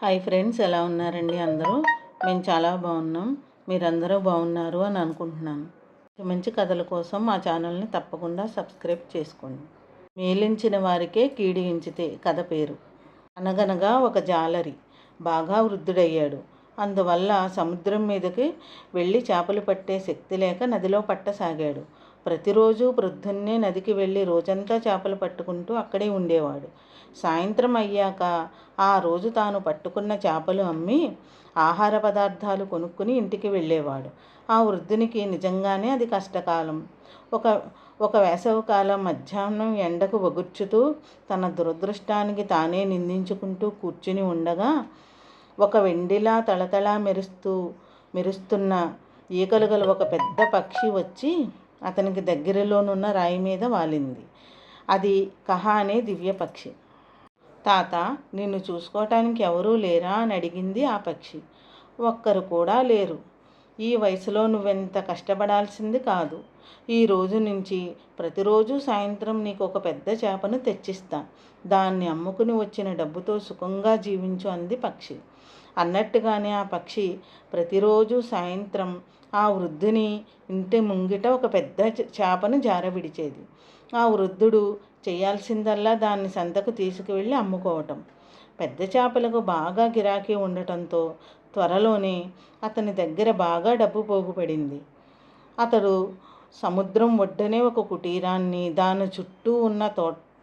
Hi friends, ఎలా ఉన్నారండి అందరూ? మేము చాలా బాగున్నాం. మీరందరూ బాగున్నారు అని అనుకుంటున్నాను. మంచి కథల కోసం మా ఛానల్ని తప్పకుండా సబ్స్క్రైబ్ చేసుకోండి. మేలించిన వారికే కీడించితే కథ పేరు. అనగనగా ఒక జాలరి బాగా వృద్ధుడయ్యాడు. అందువల్ల సముద్రం మీదకి వెళ్ళి చేపలు పట్టే శక్తి లేక నదిలో పట్టసాగాడు. ప్రతిరోజు ప్రొద్దున్నే నదికి వెళ్ళి రోజంతా చేపలు పట్టుకుంటూ అక్కడే ఉండేవాడు. సాయంత్రం అయ్యాక ఆ రోజు తాను పట్టుకున్న చేపలు అమ్మి ఆహార పదార్థాలు కొనుక్కుని ఇంటికి వెళ్ళేవాడు. ఆ వృద్ధునికి నిజంగానే అది కష్టకాలం. ఒక ఒక వేసవికాలం మధ్యాహ్నం ఎండకు వగుర్చుతూ తన దురదృష్టానికి తానే నిందించుకుంటూ కూర్చుని ఉండగా ఒక వెండిలా తళతళ మెరుస్తున్న ఈకలు గల ఒక పెద్ద పక్షి వచ్చి అతనికి దగ్గరలోనున్న రాయి మీద వాలింది. అది కహ అనే దివ్య పక్షి. తాత, నిన్ను చూసుకోవటానికి ఎవరూ లేరా అని అడిగింది ఆ పక్షి. ఒక్కరు కూడా లేరు. ఈ వయసులో నువ్వెంత కష్టపడాల్సింది కాదు. ఈ రోజు నుంచి ప్రతిరోజు సాయంత్రం నీకు ఒక పెద్ద చేపను తెచ్చిస్తా. దాన్ని అమ్ముకుని వచ్చిన డబ్బుతో సుఖంగా జీవించు అంది పక్షి. అన్నట్టుగానే ఆ పక్షి ప్రతిరోజు సాయంత్రం ఆ వృద్ధుని ఇంటి ముంగిట ఒక పెద్ద చేపను జారవిడిచేది. ఆ వృద్ధుడు చేయాల్సిందల్లా దాన్ని సంతకు తీసుకువెళ్ళి అమ్ముకోవటం. పెద్ద చేపలకు బాగా గిరాకీ ఉండటంతో త్వరలోనే అతని దగ్గర బాగా డబ్బు పోగుపడింది. అతడు సముద్రం ఒడ్డునే ఒక కుటీరాన్ని దాని చుట్టూ ఉన్న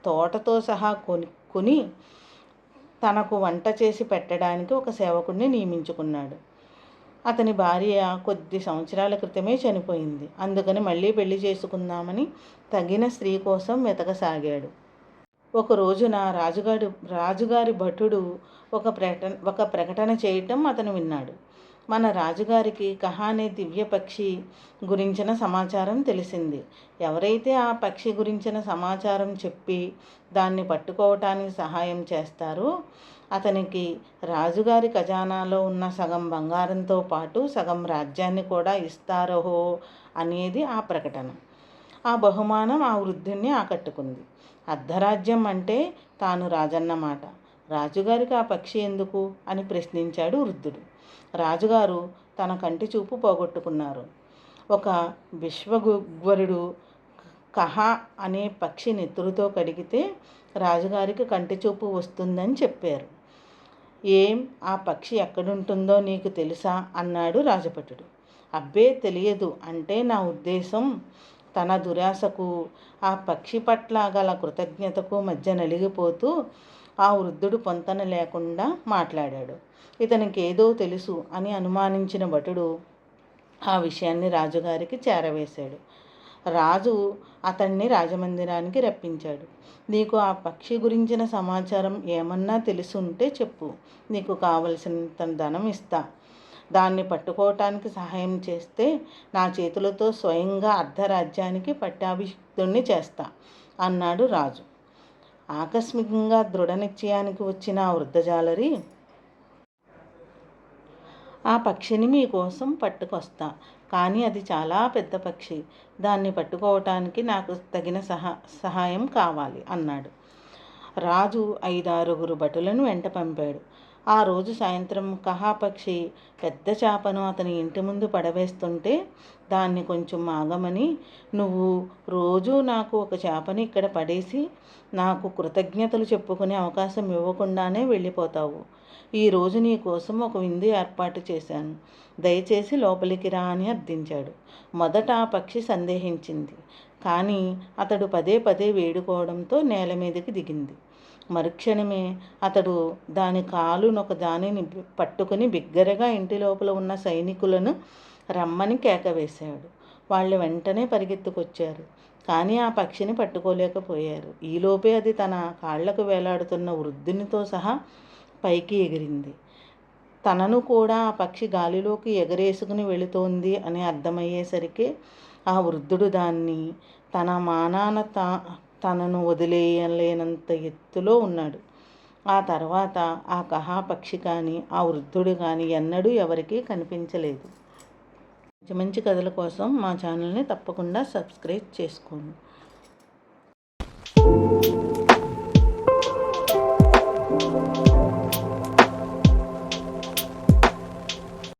తోటతో సహా కొనుక్కొని తనకు వంట చేసి పెట్టడానికి ఒక సేవకుడిని నియమించుకున్నాడు. అతని భార్య కొద్ది సంవత్సరాల క్రితమే చనిపోయింది. అందుకని మళ్ళీ పెళ్లి చేసుకుందామని తగిన స్త్రీ కోసం వెతకసాగాడు. ఒక రోజున రాజుగారి భటుడు ఒక ప్రకటన చేయటం అతను విన్నాడు. మన రాజుగారికి కహ అనే దివ్య పక్షి గురించిన సమాచారం తెలిసింది. ఎవరైతే ఆ పక్షి గురించిన సమాచారం చెప్పి దాన్ని పట్టుకోవటానికి సహాయం చేస్తారో అతనికి రాజుగారి ఖజానాలో ఉన్న సగం బంగారంతో పాటు సగం రాజ్యాన్ని కూడా ఇస్తారో అనేది ఆ ప్రకటన. ఆ బహుమానం ఆ వృద్ధుణ్ణి ఆకట్టుకుంది. అర్ధరాజ్యం అంటే తాను రాజన్నమాట. రాజుగారికి ఆ పక్షి ఎందుకు అని ప్రశ్నించాడు వృద్ధుడు. రాజుగారు తన కంటి చూపు పోగొట్టుకున్నారు. ఒక విశ్వగుగ్వరుడు కహ అనే పక్షి నెత్తురుతో కడిగితే రాజుగారికి కంటి చూపు వస్తుందని చెప్పారు. ఏం, ఆ పక్షి ఎక్కడుంటుందో నీకు తెలుసా అన్నాడు రాజభటుడు. అబ్బే, తెలియదు. అంటే నా ఉద్దేశం తన దురాశకు ఆ పక్షి పట్ల గల కృతజ్ఞతకు మధ్య నలిగిపోతూ ఆ వృద్ధుడు పొంతన లేకుండా మాట్లాడాడు. ఇతనికి ఏదో తెలుసు అని అనుమానించిన భటుడు ఆ విషయాన్ని రాజుగారికి చేరవేశాడు. రాజు అతన్ని రాజమందిరానికి రప్పించాడు. నీకు ఆ పక్షి గురించిన సమాచారం ఏమన్నా తెలుసుంటే చెప్పు. నీకు కావలసినంత ధనం ఇస్తా. దాన్ని పట్టుకోవటానికి సహాయం చేస్తే నా చేతులతో స్వయంగా అర్ధరాజ్యానికి పట్టాభిషిక్తుణ్ణి చేస్తా అన్నాడు రాజు. ఆకస్మికంగా దృఢ నిశ్చయానికి వచ్చిన ఆ వృద్ధజాలరి, ఆ పక్షిని మీకోసం పట్టుకొస్తా, కానీ అది చాలా పెద్ద పక్షి. దాన్ని పట్టుకోవటానికి నాకు తగిన సహాయం కావాలి అన్నాడు. రాజు 5-6 భటులను వెంట పంపాడు. ఆ రోజు సాయంత్రం కహా పక్షి పెద్ద చేపను అతని ఇంటి ముందు పడవేస్తుంటే దాన్ని కొంచెం ఆగమని, నువ్వు రోజు నాకు ఒక చేపని ఇక్కడ పడేసి నాకు కృతజ్ఞతలు చెప్పుకునే అవకాశం ఇవ్వకుండానే వెళ్ళిపోతావు. ఈరోజు నీ కోసం ఒక విందు ఏర్పాటు చేశాను. దయచేసి లోపలికి రా అని అర్థించాడు. మొదట ఆ పక్షి సందేహించింది. కానీ అతడు పదే పదే వేడుకోవడంతో నేల మీదకి దిగింది. మరుక్షణమే అతడు దాని కాలునొక దానిని పట్టుకుని బిగ్గరగా ఇంటి లోపల ఉన్న సైనికులను రమ్మని కేక వేశాడు. వాళ్ళు వెంటనే పరిగెత్తుకొచ్చారు. కానీ ఆ పక్షిని పట్టుకోలేకపోయారు. ఈలోపే అది తన కాళ్లకు వేలాడుతున్న వృద్ధునితో సహా పైకి ఎగిరింది. తనను కూడా ఆ పక్షి గాలిలోకి ఎగరేసుకుని వెళుతోంది అని అర్థమయ్యేసరికి ఆ వృద్ధుడు దాన్ని తన మానాన తనను వదిలేయలేనంత ఎత్తులో ఉన్నాడు. ఆ తర్వాత ఆ కహా పక్షి కానీ ఆ వృద్ధుడు కానీ ఎన్నడూ ఎవరికీ కనిపించలేదు. మంచి మంచి కథల కోసం మా ఛానల్ని తప్పకుండా సబ్స్క్రైబ్ చేసుకోండి.